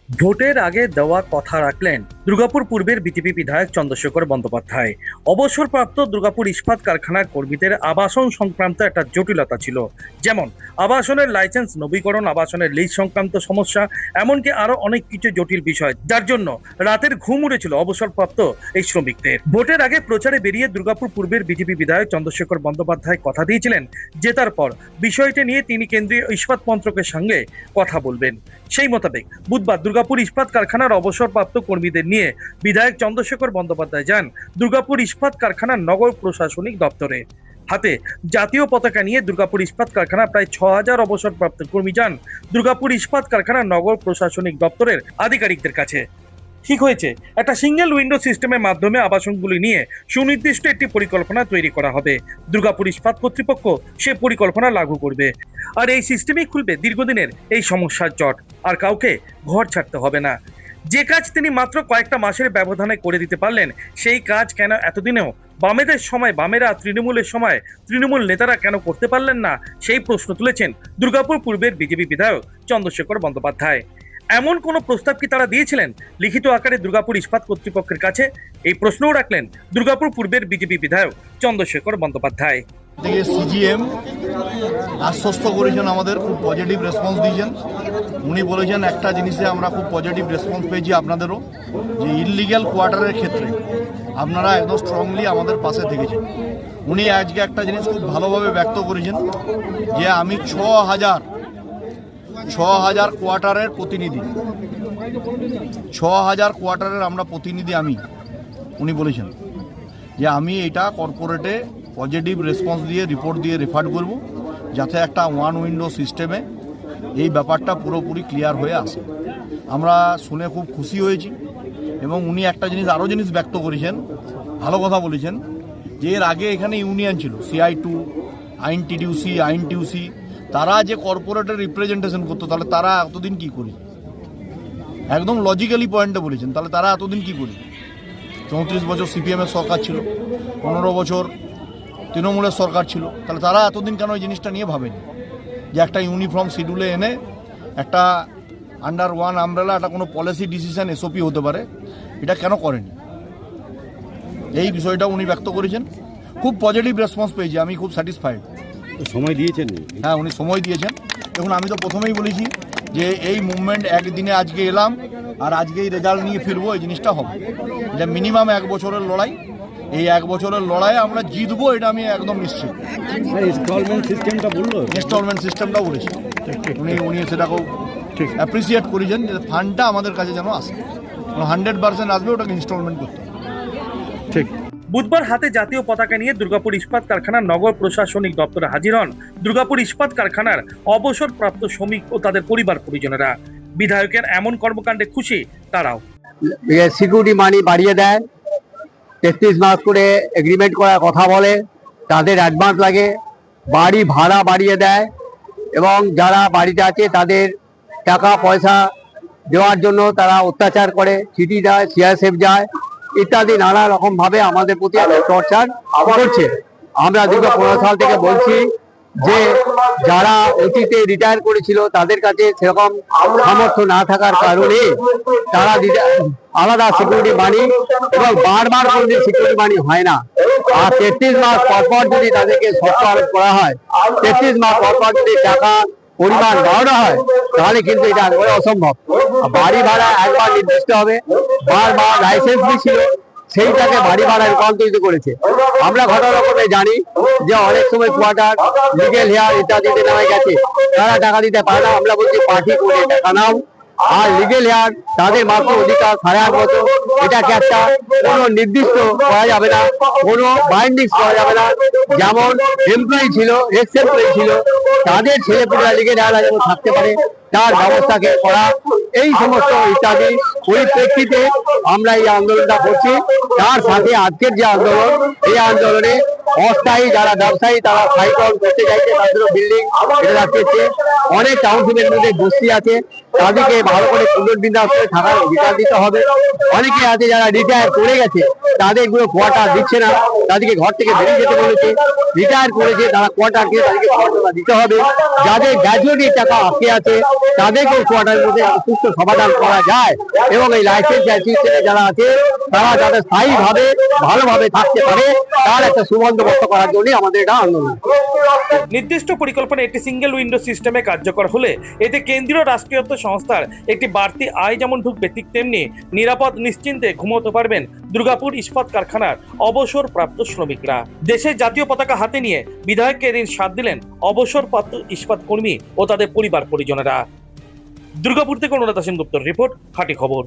ভোটের আগে দেওয়া কথা রাখলেন দুর্গাপুর পূর্বের বিজেপি বিধায়ক চন্দ্রশেখর বন্দ্যোপাধ্যায়। অবসরপ্রাপ্ত দুর্গাপুর ইস্পাত কারখানার কর্মীদের আবাসন সংক্রান্ত একটা জটিলতা ছিল, যেমন আবাসনের লাইসেন্স নবীকরণ, আবাসনের লিজ সংক্রান্ত সমস্যা, এমনকি আরো অনেক কিছু জটিল বিষয়, যার জন্য রাতের ঘুম উড়েছিল অবসরপ্রাপ্ত এই শ্রমিকদের। ভোটের আগে প্রচারে বেরিয়ে দুর্গাপুর পূর্বের বিজেপি বিধায়ক চন্দ্রশেখর বন্দ্যোপাধ্যায় কথা দিয়েছিলেন জেতার পর বিষয়টি নিয়ে তিনি কেন্দ্রীয় ইস্পাত মন্ত্রকের সঙ্গে কথা বলবেন। সেই মোতাবেক বুধবার দুর্গাপুর ইস্পাত কারখানার অবসরপ্রাপ্ত কর্মীদের নিয়ে বিধায়ক চন্দ্রশেখর বন্দ্যোপাধ্যায় যান দুর্গাপুর ইস্পাত কারখানার নগর প্রশাসনিক দপ্তরে। হাতে জাতীয় পতাকা নিয়ে দুর্গাপুর ইস্পাত কারখানার প্রায় ৬,০০০ অবসরপ্রাপ্ত কর্মী যান দুর্গাপুর ইস্পাত কারখানার নগর প্রশাসনিক দপ্তরের আধিকারিকদের কাছে। ঠিক হয়েছে, একটা সিঙ্গেল উইন্ডো সিস্টেমের মাধ্যমে আবাসনগুলি নিয়ে সুনির্দিষ্ট একটি পরিকল্পনা তৈরি করা হবে। দুর্গাপুর ইস্পাত কর্তৃপক্ষ সে পরিকল্পনা লাগু করবে, আর এই সিস্টেমেই খুলবে দীর্ঘদিনের এই সমস্যার জট। আর কাউকে ঘর ছাড়তে হবে না। যে কাজ তিনি মাত্র কয়েকটা মাসের ব্যবধানে করে দিতে পারলেন, সেই কাজ কেন এতদিনেও বামেদের সময়, বামেরা তৃণমূলের সময় তৃণমূল নেতারা কেন করতে পারলেন না, সেই প্রশ্ন তুলেছেন দুর্গাপুর পূর্বের বিজেপি বিধায়ক চন্দ্রশেখর বন্দ্যোপাধ্যায়। এমন কোনো প্রস্তাব কি তারা দিয়েছিলেন লিখিত আকারে দুর্গাপুর ইস্পাত কর্তৃপক্ষের কাছে? এই প্রশ্নও রাখলেন দুর্গাপুর পূর্বের বিজেপি বিধায়ক চন্দ্রশেখর বন্দ্যোপাধ্যায়। থেকে সিজিএম আশ্বস্ত করেছেন, আমাদের খুব পজিটিভ রেসপন্স দিয়েছেন। উনি বলেছেন একটা জিনিসে আমরা খুব পজিটিভ রেসপন্স পেয়েছি আপনাদেরও, যে ইললিগ্যাল কোয়ার্টারের ক্ষেত্রে আপনারা একদম স্ট্রংলি আমাদের পাশে থেকেছেন। উনি আজকে একটা জিনিস খুব ভালোভাবে ব্যক্ত করেছেন যে আমি ৬,০০০ কোয়ার্টারের প্রতিনিধি, ৬,০০০ কোয়ার্টারের আমরা প্রতিনিধি আমি। উনি বলেছেন যে আমি এটা কর্পোরেটে পজিটিভ রেসপন্স দিয়ে রিপোর্ট দিয়ে রেফার করব, যাতে একটা ওয়ান উইন্ডো সিস্টেমে এই ব্যাপারটা পুরোপুরি ক্লিয়ার হয়ে আসে। আমরা শুনে খুব খুশি হয়েছি। এবং উনি একটা জিনিস আরও জিনিস ব্যক্ত করেছেন, ভালো কথা বলেছেন, যে এর আগে এখানে ইউনিয়ন ছিল CI2, আইনটিউসি, তারা যে কর্পোরেটের রিপ্রেজেন্টেশন করতো, তাহলে তারা এতদিন কী করি? একদম লজিক্যালি পয়েন্টে বলেছেন, তাহলে তারা এতদিন কী করি? 34 বছর সিপিএমের সরকার ছিল, 15 বছর তৃণমূলের সরকার ছিল, তাহলে তারা এতদিন কেন এই জিনিসটা নিয়ে ভাবেনি যে একটা ইউনিফর্ম শিডিউলে এনে একটা আন্ডার ওয়ান আমব্রেলা একটা কোনো পলিসি ডিসিশন SOP হতে পারে, এটা কেন করেনি? এই বিষয়টা উনি ব্যক্ত করেছেন। খুব পজিটিভ রেসপন্স পেয়েছি, আমি খুব স্যাটিসফাইড। সময় দিয়েছেন? হ্যাঁ, উনি সময় দিয়েছেন। দেখুন, আমি তো প্রথমেই বলেছি যে এই মুভমেন্ট একদিনে আজকে এলাম আর আজকেই রেজাল্ট নিয়ে ফিরবো, এই জিনিসটা হবে। এটা মিনিমাম 1 বছরের লড়াই। এই 1 বছরের লড়াইয়ে আমরা জিতবো, এটা আমি একদম নিশ্চিত। ইনস্টলমেন্ট সিস্টেমটা বললো, ইনস্টলমেন্ট সিস্টেমটাও বলেছি। উনি সেটাকেও অ্যাপ্রিসিয়েট করেছেন যে ফান্ডটা আমাদের কাছে যেন আসে, 100% আসবে, ওটাকে ইনস্টলমেন্ট করতে হবে। ঠিক। বুধবার হাতে জাতীয় পতাকা নিয়ে দুর্গাপুর ইস্পাত কারখানার নগর প্রশাসনিক দপ্তরে হাজির হন দুর্গাপুর ইস্পাত কারখানার অবসরপ্রাপ্ত শ্রমিক ও তাদের পরিবার পরিজনেরা। বিধায়কের এমন কর্মকাণ্ডে খুশি তারাও। সিকিউরিটি মানি বাড়িয়ে দেয়, 33 মাস করে এগ্রিমেন্ট করার কথা বলে, তাদের অ্যাডভান্স লাগে, বাড়ি ভাড়া বাড়িয়ে দেয়, এবং যারা বাড়িতে আছে তাদের টাকা পয়সা দেওয়ার জন্য তারা অত্যাচার করে, চিঠি দেয়, CRSF যায় ইত্যাদি নানা রকম ভাবে আমাদের প্রতি টর্চার করছে। আমরা দীর্ঘ 15 সাল থেকে বলছি যে যারা অতীতে রিটায়ার করেছিল তাদের কাছে সেরকম সামর্থ্য না থাকার কারণে তারা আলাদা সিকিউরিটি মানি, এবং বারবার কোনদিন সিকিউরিটি মানি হয় না। আর 33 মাস পরপর যদি তাদেরকে শর্ত আরোপ করা হয়, 33 মাস পরপর যদি টাকা পরিমাণ বাড়ানো হয়, তাহলে কিন্তু এটা একবারে অসম্ভব। বাড়ি ভাড়া একবার নির্দিষ্ট হবে, বারবার লাইসেন্স ছিল, সেইটাকে বাড়ি ভাড়া রূপান্তরিত করেছে। আমরা ঘটনা রকমে জানি যে অনেক সময় কোয়ার্টার, লিগেল হেয়ার ইত্যাদিতে নামে গেছে, তারা টাকা দিতে পারে না। আমরা বলছি পার্টি করে টাকা নাও, আর লিগেল হেয়ার তাদের মাত্র অধিকার 8.5 বছর, এটাকে একটা কোনো নির্দিষ্ট করা যাবে না, কোনো বাইন্ডিংস করা যাবে না। যেমন এমপ্লয়ি ছিল, এক্স এমপ্লয়ি ছিল, তাদের ছেলেপুলেরা লিগেল হেয়ার যেমন থাকতে পারে তার ব্যবস্থাকে করা, এই সমস্ত ইত্যাদি পরিপ্রেক্ষিতে আমরা এই আন্দোলনটা করছি। তার সাথে আজকের যে আন্দোলন, এই আন্দোলনে অস্থায়ী যারা ব্যবসায়ী তারা স্থায়ীকরণ করতে চাইছে, তাদেরও বিল্ডিং এটা রাখতেছে। অনেক টাউনশিপের মধ্যে বস্তি আছে, তাদেরকে ভালো করে পুনর্বিন্যাস করে থাকার অধিকার দিতে হবে। অনেকে আছে যারা রিটায়ার করে গেছে, তাদের গুলো কোয়ার্টার দিচ্ছে না, তাদেরকে ঘর থেকে বেরিয়ে যেতে বলেছে। রিটায়ার করেছে তারা কোয়ার্টার দিয়ে তাদেরকে কোয়ার্টার দিতে হবে। যাদের গ্র্যাজুয়েটি টাকা আটকে আছে তাদেরকে কোয়ার্টারের মধ্যে সুস্থ সমাধান করা যায় এবং এই লাইসেন্স অ্যাসোসিয়েশনে যারা আছে তারা যাতে স্থায়ীভাবে ভালোভাবে থাকতে পারে তার একটা সুবন্দোবস্ত করার জন্য আমাদের এটা আন্দোলন। নির্দিষ্ট পরিকল্পনা একটি সিঙ্গেল উইন্ডো সিস্টেমে কার্যকর হলে এতে কেন্দ্রীয় রাষ্ট্রীয়ত্ব সংস্থার একটি বাড়তি আয় যেমন ঢুকবে, ঠিক তেমনি নিরাপদ নিশ্চিন্তে ঘুমোতে পারবেন দুর্গাপুর ইস্পাত কারখানার অবসরপ্রাপ্ত শ্রমিকরা। দেশের জাতীয় পতাকা হাতে নিয়ে বিধায়ককে এদিন সাথ দিলেন অবসরপ্রাপ্ত ইস্পাত কর্মী ও তাদের পরিবার পরিজনেরা। দুর্গাপুর থেকে অনুরাধা সেনগুপ্তর রিপোর্ট, খাঁটি খবর।